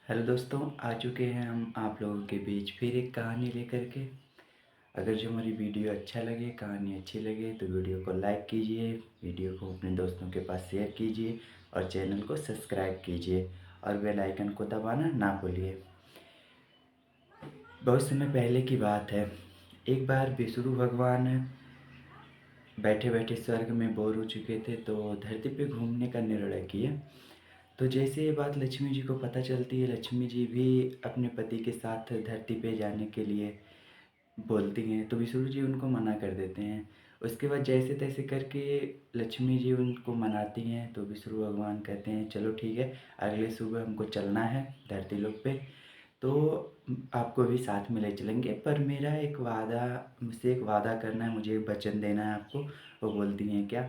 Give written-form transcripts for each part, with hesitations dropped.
Hello दोस्तों, आ चुके हैं हम आप लोगों के बीच फिर एक कहानी लेकर के। अगर जो हमारी वीडियो अच्छा लगे, कहानी अच्छी लगे तो वीडियो को लाइक कीजिए, वीडियो को अपने दोस्तों के पास शेयर कीजिए और चैनल को सब्सक्राइब कीजिए और बेल आइकन को दबाना ना भूलिए। बहुत समय पहले की बात है। एक बार विष्णु भगवान बैठे बैठे स्वर्ग में बोर हो चुके थे, तो धरती पे घूमने का निर्णय किए। तो जैसे ये बात लक्ष्मी जी को पता चलती है, लक्ष्मी जी भी अपने पति के साथ धरती पे जाने के लिए बोलती हैं, तो विष्णु जी उनको मना कर देते हैं। उसके बाद जैसे तैसे करके लक्ष्मी जी उनको मनाती हैं, तो विष्णु भगवान कहते हैं चलो ठीक है, अगले सुबह हमको चलना है धरती लोक पे, तो आपको भी साथ में ले चलेंगे, पर मेरा एक वादा, मुझसे एक वादा करना है, मुझे एक वचन देना है आपको। वो बोलती हैं क्या?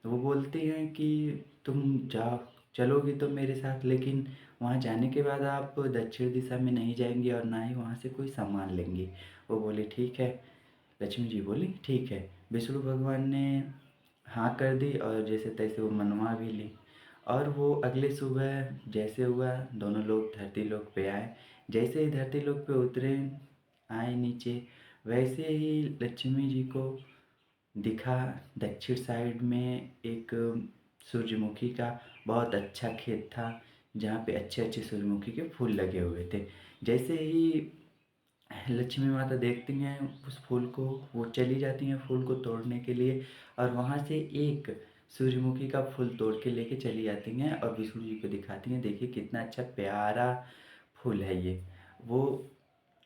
तो वो बोलती हैं कि तुम जाओ, चलोगी तो मेरे साथ, लेकिन वहाँ जाने के बाद आप दक्षिण दिशा में नहीं जाएंगी और ना ही वहाँ से कोई सामान लेंगी। वो बोली ठीक है। लक्ष्मी जी बोली ठीक है। विष्णु भगवान ने हाँ कर दी और जैसे तैसे वो मनवा भी ली। और वो अगले सुबह जैसे हुआ, दोनों लोग धरती लोक पे आए। जैसे ही धरती लोक पे उतरे, आए नीचे, वैसे ही लक्ष्मी जी को दिखा दक्षिण साइड में एक सूरजमुखी का बहुत अच्छा खेत था, जहाँ पे अच्छे अच्छे सूरजमुखी के फूल लगे हुए थे। जैसे ही लक्ष्मी माता देखती हैं उस फूल को, वो चली जाती हैं फूल को तोड़ने के लिए, और वहाँ से एक सूरजमुखी का फूल तोड़ के लेके चली जाती हैं और विष्णु जी को दिखाती हैं, देखिए कितना अच्छा प्यारा फूल है ये। वो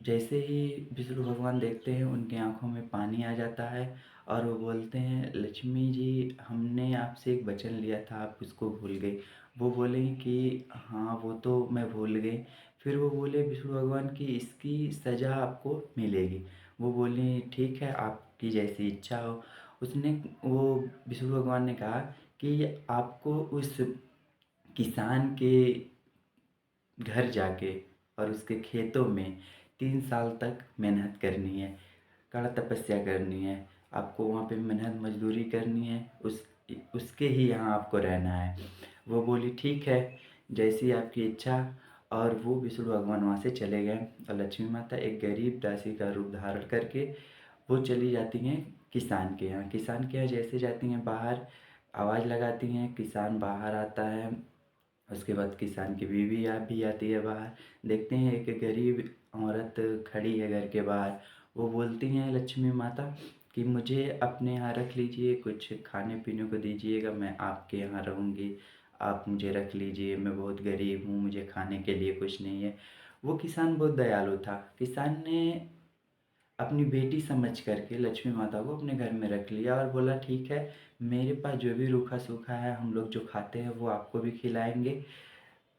जैसे ही विष्णु भगवान देखते हैं, उनकी आंखों में पानी आ जाता है और वो बोलते हैं लक्ष्मी जी, हमने आपसे एक वचन लिया था, आप उसको भूल गई। वो बोले कि हाँ वो तो मैं भूल गई। फिर वो बोले विष्णु भगवान की इसकी सज़ा आपको मिलेगी। वो बोली ठीक है, आपकी जैसी इच्छा हो। उसने वो विष्णु भगवान ने कहा कि आपको उस किसान के घर जाके और उसके खेतों में 3 साल तक मेहनत करनी है, कड़ा तपस्या करनी है। आपको वहाँ पे मेहनत मजदूरी करनी है, उसके ही यहाँ आपको रहना है। वो बोली ठीक है, जैसी आपकी इच्छा। और वो विष्णु भगवान वहाँ से चले गए और लक्ष्मी माता एक गरीब दासी का रूप धारण करके वो चली जाती हैं किसान के यहाँ। किसान के यहाँ जैसे जाती हैं, बाहर आवाज़ लगाती हैं, किसान बाहर आता है। उसके बाद किसान की बीवी आप भी आती है बाहर। देखते हैं एक गरीब औरत खड़ी है घर के बाहर। वो बोलती हैं लक्ष्मी माता कि मुझे अपने यहाँ रख लीजिए, कुछ खाने पीने को दीजिएगा, मैं आपके यहाँ रहूँगी, आप मुझे रख लीजिए, मैं बहुत गरीब हूँ, मुझे खाने के लिए कुछ नहीं है। वो किसान बहुत दयालु था। किसान ने अपनी बेटी समझ करके लक्ष्मी माता को अपने घर में रख लिया और बोला ठीक है, मेरे पास जो भी रूखा सूखा है, हम लोग जो खाते हैं वो आपको भी खिलाएंगे,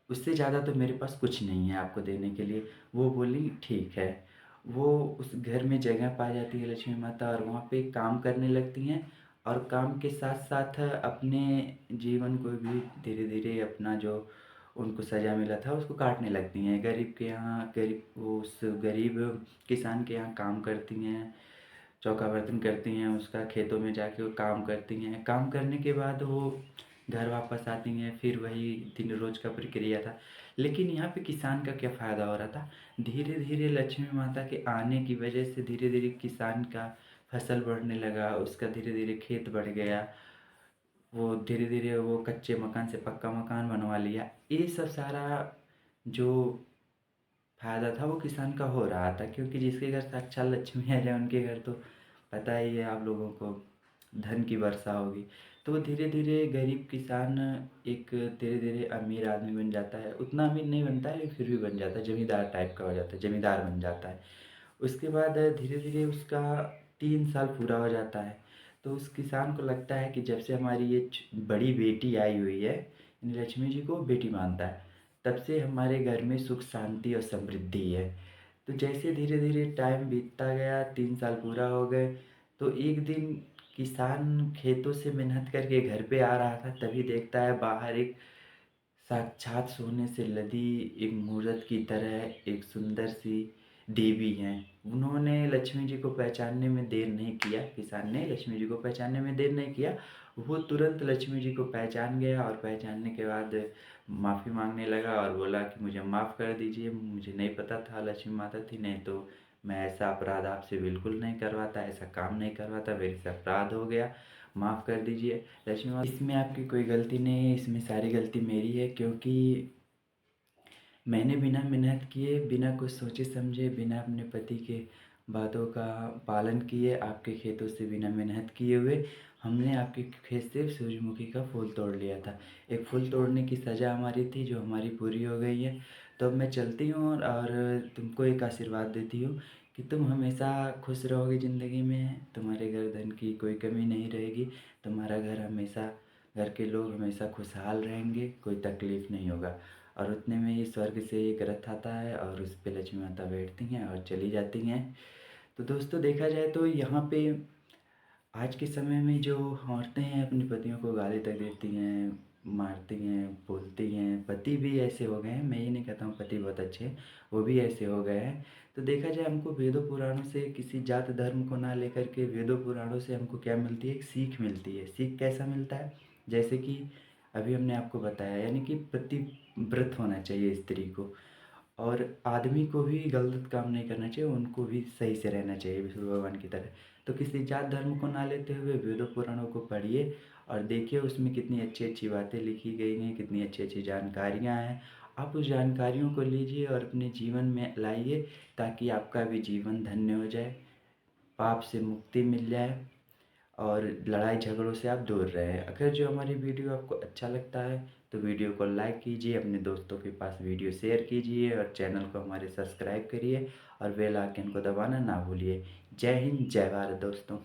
उससे ज़्यादा तो मेरे पास कुछ नहीं है आपको देने के लिए। वो बोली ठीक है। वो उस घर में जगह पा जाती है लक्ष्मी माता और वहाँ पे काम करने लगती हैं, और काम के साथ साथ अपने जीवन को भी धीरे धीरे अपना जो उनको सज़ा मिला था उसको काटने लगती हैं। गरीब के यहाँ, गरीब वो उस गरीब किसान के यहाँ काम करती हैं, चौका बर्तन करती हैं, उसका खेतों में जाके वो काम करती हैं। काम करने के बाद वो घर वापस आती हैं, फिर वही दिन रोज का प्रक्रिया था। लेकिन यहाँ पे किसान का क्या फ़ायदा हो रहा था, धीरे धीरे लक्ष्मी माता के आने की वजह से धीरे धीरे किसान का फसल बढ़ने लगा, उसका धीरे धीरे खेत बढ़ गया। वो धीरे धीरे वो कच्चे मकान से पक्का मकान बनवा लिया। ये सब सारा जो फ़ायदा था वो किसान का हो रहा था, क्योंकि जिसके घर साक्षात लक्ष्मी आ जाए उनके घर तो पता ही है आप लोगों को, धन की वर्षा होगी। तो वो धीरे धीरे गरीब किसान एक धीरे धीरे अमीर आदमी बन जाता है। उतना अमीर नहीं बनता है लेकिन फिर भी बन जाता है, जमींदार टाइप का हो जाता है, जमींदार बन जाता है। उसके बाद धीरे धीरे उसका 3 साल पूरा हो जाता है। तो उस किसान को लगता है कि जब से हमारी ये बड़ी बेटी आई हुई है, यानी लक्ष्मी जी को बेटी मानता है, तब से हमारे घर में सुख शांति और समृद्धि है। तो जैसे धीरे धीरे टाइम बीतता गया, 3 साल पूरा हो गए, तो एक दिन किसान खेतों से मेहनत करके घर पे आ रहा था, तभी देखता है बाहर एक साक्षात सोने से लदी एक मूर्त की तरह एक सुंदर सी देवी हैं। उन्होंने लक्ष्मी जी को पहचानने में देर नहीं किया, किसान ने लक्ष्मी जी को पहचानने में देर नहीं किया। वो तुरंत लक्ष्मी जी को पहचान गया और पहचानने के बाद माफ़ी मांगने लगा और बोला कि मुझे माफ़ कर दीजिए, मुझे नहीं पता था लक्ष्मी माता थी, नहीं तो मैं ऐसा अपराध आपसे बिल्कुल नहीं करवाता, ऐसा काम नहीं करवाता, मेरे से अपराध हो गया, माफ़ कर दीजिए। लक्ष्मी माता इसमें आपकी कोई गलती नहीं है, इसमें सारी गलती मेरी है, क्योंकि मैंने बिना मेहनत किए, बिना कुछ सोचे समझे, बिना अपने पति के बातों का पालन किए, आपके खेतों से बिना मेहनत किए हुए हमने आपके खेत से सूरजमुखी का फूल तोड़ लिया था। एक फूल तोड़ने की सज़ा हमारी थी जो हमारी पूरी हो गई है। तो अब मैं चलती हूँ और तुमको एक आशीर्वाद देती हूँ कि तुम हमेशा खुश रहोगी ज़िंदगी में, तुम्हारे घर धन की कोई कमी नहीं रहेगी, तुम्हारा घर हमेशा, घर के लोग हमेशा खुशहाल रहेंगे, कोई तकलीफ़ नहीं होगा। और उतने में ही स्वर्ग से एक रथ आता है और उस पे लक्ष्मी माता बैठती हैं और चली जाती हैं। तो दोस्तों देखा जाए तो यहाँ पे आज के समय में जो औरतें हैं अपने पतियों को गाली तक देती हैं, मारती हैं, बोलती हैं, पति भी ऐसे हो गए हैं, मैं ये नहीं कहता हूँ पति बहुत अच्छे हैं, वो भी ऐसे हो गए हैं। तो देखा जाए हमको वेदों पुराणों से किसी जात धर्म को ना लेकर के वेदों पुराणों से हमको क्या मिलती है, एक सीख मिलती है। सीख कैसा मिलता है, जैसे कि अभी हमने आपको बताया, यानी कि पतिव्रत होना चाहिए स्त्री को, और आदमी को भी गलत काम नहीं करना चाहिए, उनको भी सही से रहना चाहिए विष्णु भगवान की तरह। तो किसी जात धर्म को ना लेते हुए वेदों पुराणों को पढ़िए और देखिए उसमें कितनी अच्छी अच्छी बातें लिखी गई हैं, कितनी अच्छी अच्छी जानकारियाँ हैं। आप उस जानकारियों को लीजिए और अपने जीवन में लाइए, ताकि आपका भी जीवन धन्य हो जाए, पाप से मुक्ति मिल जाए और लड़ाई झगड़ों से आप दूर रहें। अगर जो हमारी वीडियो आपको अच्छा लगता है तो वीडियो को लाइक कीजिए, अपने दोस्तों के पास वीडियो शेयर कीजिए और चैनल को हमारे सब्सक्राइब करिए और बेल आइकन को दबाना ना भूलिए। जय हिंद, जय भारत दोस्तों।